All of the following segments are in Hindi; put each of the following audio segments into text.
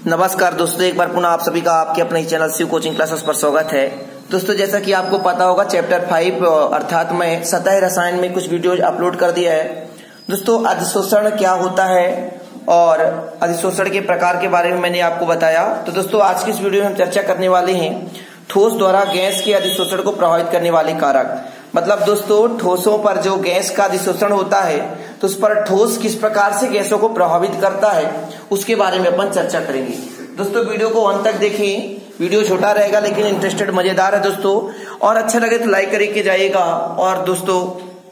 नमस्कार दोस्तों, एक बार पुनः आप सभी का आपके अपने चैनल शिव कोचिंग क्लासेस पर स्वागत है। दोस्तों, जैसा कि आपको पता होगा चैप्टर 5 अर्थात मैं सतह रसायन में कुछ वीडियो अपलोड कर दिया है। दोस्तों, अधिशोषण क्या होता है और अधिशोषण के प्रकार के बारे में मैंने आपको बताया। तो दोस्तों, आज की इस वीडियो में हम चर्चा करने वाले हैं ठोस द्वारा गैस के अधिशोषण को प्रभावित करने वाले कारक। मतलब दोस्तों, ठोसों पर जो गैस का अधिशोषण होता है तो उस पर ठोस किस प्रकार से गैसों को प्रभावित करता है उसके बारे में अपन चर्चा करेंगे। दोस्तों, वीडियो को अंत तक देखें। वीडियो छोटा रहेगा लेकिन इंटरेस्टेड मजेदार है दोस्तों, और अच्छा लगे तो लाइक करके जाइएगा और दोस्तों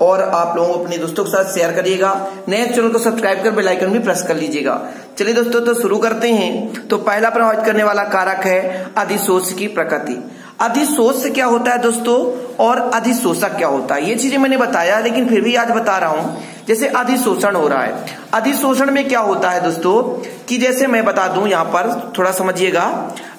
और आप लोगों अपने दोस्तों के साथ शेयर करिएगा। नए चैनल को सब्सक्राइब कर बेल आइकन भी प्रेस कर लीजिएगा। चलिए दोस्तों, तो शुरू करते हैं। तो पहला प्रभावित करने वाला कारक है अधिशोष की प्रकृति। अधिशोष से क्या होता है दोस्तों और अधिशोषक क्या होता है, ये चीजें मैंने बताया लेकिन फिर भी आज बता रहा हूं। जैसे अधिशोषण हो रहा है, अधिशोषण में क्या होता है दोस्तों कि जैसे मैं बता दूं, यहां पर थोड़ा समझिएगा।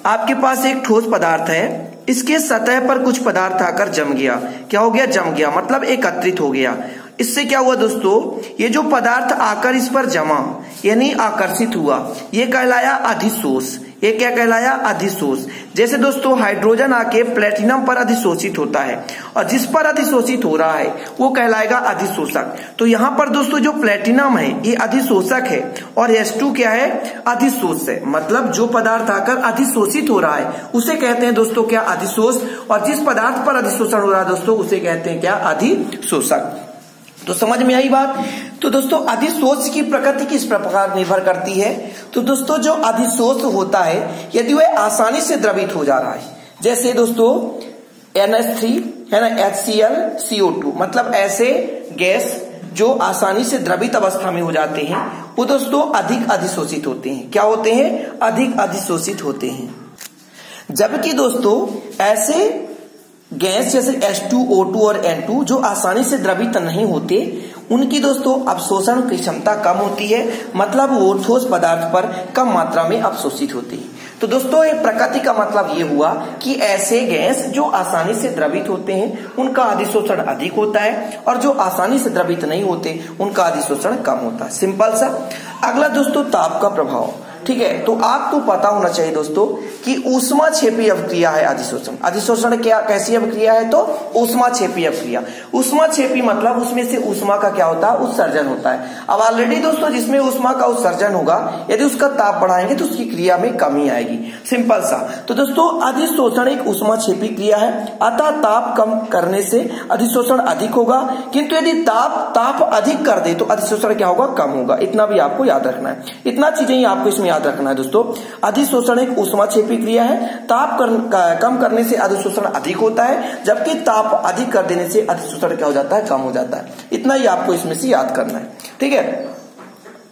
आपके पास एक ठोस पदार्थ है, इसके सतह पर कुछ पदार्थ आकर जम गया। क्या हो गया? जम गया, मतलब एकत्रित हो गया। इससे क्या हुआ दोस्तों, ये जो पदार्थ आकर इस पर जमा यानी आकर्षित हुआ, ये कहलाया अधिशोष। ये क्या कहलाया? अधिशोष। जैसे दोस्तों हाइड्रोजन आके प्लेटिनम पर अधिशोषित होता है और जिस पर अधिशोषित हो रहा है वो कहलाएगा अधिशोषक। तो यहाँ पर दोस्तों जो प्लेटिनम है ये अधिशोषक है और H2 क्या है? अधिशोष है। मतलब जो पदार्थ आकर अधिशोषित हो रहा है उसे कहते हैं दोस्तों क्या? अधिशोष। और जिस पदार्थ पर अधिशोषण हो रहा है दोस्तों उसे कहते हैं क्या? अधिशोषक। तो समझ में आई बात। तो दोस्तों अधिशोष की प्रकृति किस प्रकार निर्भर करती है? तो दोस्तों जो अधिशोष होता है यदि वह आसानी से द्रवित हो जा रहा है, जैसे दोस्तों NH3 है ना, HCl CO2, मतलब ऐसे गैस जो आसानी से द्रवित अवस्था में हो जाते हैं वो दोस्तों अधिक अधिशोषित होते हैं। क्या होते हैं? अधिक अधिशोषित होते हैं। जबकि दोस्तों ऐसे गैस जैसे H2O2 और N2 जो आसानी से द्रवित नहीं होते उनकी दोस्तों अवशोषण की क्षमता कम होती है, मतलब वो ठोस पदार्थ पर कम मात्रा में अवशोषित होती है। तो दोस्तों ये प्रकृति का मतलब ये हुआ कि ऐसे गैस जो आसानी से द्रवित होते हैं उनका अधिशोषण अधिक होता है और जो आसानी से द्रवित नहीं होते उनका अधिशोषण कम होता है। सिंपल सा। अगला दोस्तों ताप का प्रभाव। ठीक है, तो आपको पता होना चाहिए दोस्तों कि ऊष्माक्षेपी अभिक्रिया है अधिशोषण। अधिशोषण क्या कैसी अभिक्रिया है? तो ऊष्माक्षेपी अभिक्रिया। ऊष्माक्षेपी मतलब उसमें से ऊष्मा का क्या होता है? उत्सर्जन होता है। अब ऑलरेडी दोस्तों जिसमें ऊष्मा का उत्सर्जन होगा यदि उसका ताप बढ़ाएंगे तो उसकी क्रिया में कमी आएगी। सिंपल सा। तो दोस्तों अधिशोषण एक ऊष्माक्षेपी क्रिया है, अतः ताप कम करने से अधिशोषण अधिक होगा, किंतु यदि ताप अधिक कर दे तो अधिशोषण क्या होगा? कम होगा। इतना भी आपको याद रखना है। इतना चीजें ही आपको इसमें याद रखना है दोस्तों। अधिशोषण एक ऊष्माक्षेपी क्रिया है, ताप कम करने से अधिशोषण अधिक होता है, जबकि ताप अधिक कर देने से अधिशोषण क्या हो जाता है? कम हो जाता है। इतना ही आपको इसमें से याद करना है। ठीक है।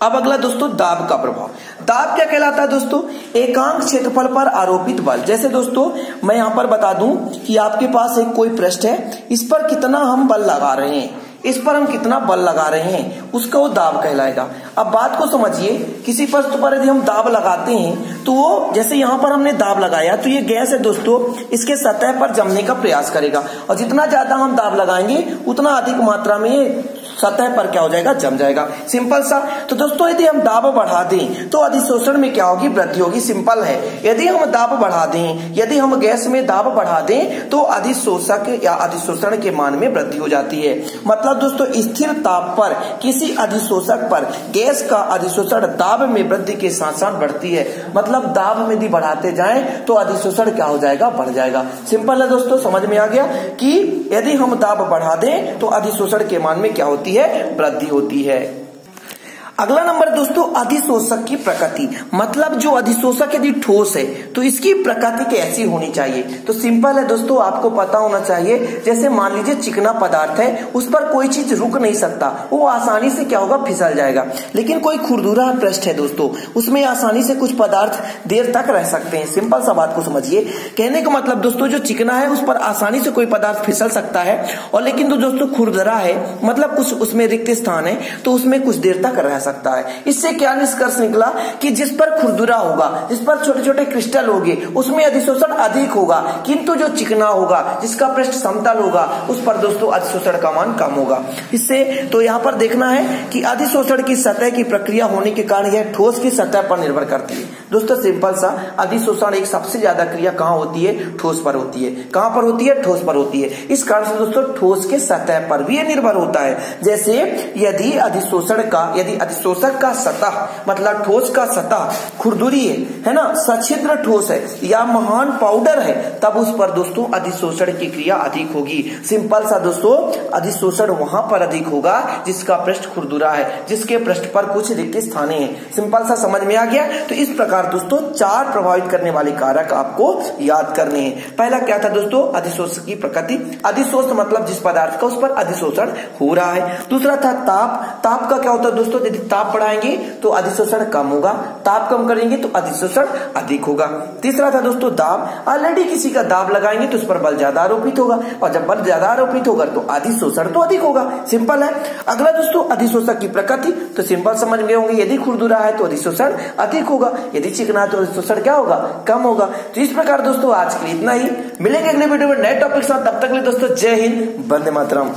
अब अगला दोस्तों दाब का प्रभाव। दाब क्या कहलाता है दोस्तों? एकांक क्षेत्रफल पर आरोपित बल। जैसे दोस्तों मैं यहां पर बता दूं कि आपके पास एक कोई पृष्ठ है, इस पर कितना हम बल लगा रहे हैं, इस पर हम कितना बल लगा रहे हैं उसका वो दाब कहलाएगा। अब बात को समझिए, किसी पृष्ठ पर यदि हम दाब लगाते हैं तो वो जैसे यहाँ पर हमने दाब लगाया तो ये गैस है दोस्तों इसके सतह पर जमने का प्रयास करेगा और जितना ज्यादा हम दाब लगाएंगे उतना अधिक मात्रा में सतह पर क्या हो जाएगा? जम जाएगा। सिंपल सा। तो दोस्तों यदि हम दाब बढ़ा दें तो अधिशोषण में क्या होगी? वृद्धि होगी। सिंपल है। यदि हम दाब बढ़ा दें, यदि हम गैस में दाब बढ़ा दें तो अधिशोषक या अधिशोषण के मान में वृद्धि हो जाती है। मतलब दोस्तों स्थिर ताप पर किसी अधिशोषक पर गैस का अधिशोषण दाब में वृद्धि के साथ साथ बढ़ती है। मतलब दाब में यदि बढ़ाते जाएं तो अधिशोषण क्या हो जाएगा? बढ़ जाएगा। सिंपल है दोस्तों, समझ में आ गया कि यदि हम दाब बढ़ा दें तो अधिशोषण के मान में क्या होती है? वृद्धि होती है। अगला नंबर दोस्तों अधिशोषक की प्रकृति। मतलब जो अधिशोषक यदि ठोस है तो इसकी प्रकृति कैसी होनी चाहिए? तो सिंपल है दोस्तों, आपको पता होना चाहिए। जैसे मान लीजिए चिकना पदार्थ है, उस पर कोई चीज रुक नहीं सकता, वो आसानी से क्या होगा? फिसल जाएगा। लेकिन कोई खुरदुरा पृष्ठ है दोस्तों, उसमें आसानी से कुछ पदार्थ देर तक रह सकते हैं। सिंपल सा बात को समझिए। कहने का मतलब दोस्तों जो चिकना है उस पर आसानी से कोई पदार्थ फिसल सकता है, और लेकिन तो दोस्तों खुरदरा है मतलब कुछ उसमें रिक्त स्थान है तो उसमें कुछ देर तक रह सकता है। इससे क्या निष्कर्ष निकला कि जिस पर खुरदुरा होगा, जिस पर छोटे छोटे क्रिस्टल होंगे, उसमें अधिशोषण अधिक होगा, किंतु जो चिकना होगा, जिसका पृष्ठ समतल होगा, उस पर दोस्तों अधिशोषण का मान कम होगा। इससे तो यहाँ पर देखना है कि अधिशोषण की सतह की प्रक्रिया होने के कारण यह ठोस की सतह पर निर्भर करती है। दोस्तों सिंपल सा, अधिशोषण एक सबसे ज्यादा क्रिया कहाँ होती है? ठोस पर होती है। कहां पर होती है? ठोस पर होती है। इस कारण से दोस्तों ठोस के सतह पर भी यह निर्भर होता है। जैसे यदि अधिशोषक का सतह मतलब ठोस का सतह खुरदुरी है ना, सछिद्र ठोस है या महान पाउडर है, तब उस पर दोस्तों अधिशोषण की क्रिया अधिक होगी। सिंपल सा दोस्तों, अधिशोषण वहां पर अधिक होगा जिसका पृष्ठ खुरदुरा है, जिसके पृष्ठ पर कुछ रिक्त स्थानें हैं। सिंपल सा समझ में आ गया। तो इस प्रकार दोस्तों 4 प्रभावित करने वाले कारक आपको याद करने हैं। पहला क्या था दोस्तों? अधिशोषक की प्रकृति। अधिशोष मतलब जिस पदार्थ का उस पर अधिशोषण हो रहा है। दूसरा था ताप। ताप का क्या होता है दोस्तों? यदि ताप बढ़ाएंगे तो अधिशोषण कम होगा, ताप कम करेंगे तो अधिशोषण अधिक होगा। तीसरा था दोस्तों दाब। ऑलरेडी किसी का दाब लगाएंगे तो उस पर बल ज्यादा आरोपित होगा, और जब बल ज्यादा आरोपित होगा तो अधिशोषण तो अधिक होगा। सिंपल है। अगला दोस्तों अधिशोषक की प्रकृति, तो सिंपल समझ गए होंगे, यदि खुरदुरा है तो अधिशोषण अधिक होगा, यदि चिकना है तो अधिशोषण क्या होगा? कम होगा। तो इस प्रकार दोस्तों आज के लिए इतना ही। मिलेंगे अगले वीडियो में नए टॉपिक साथ। तब तक के लिए दोस्तों जय हिंद, वंदे मातरम।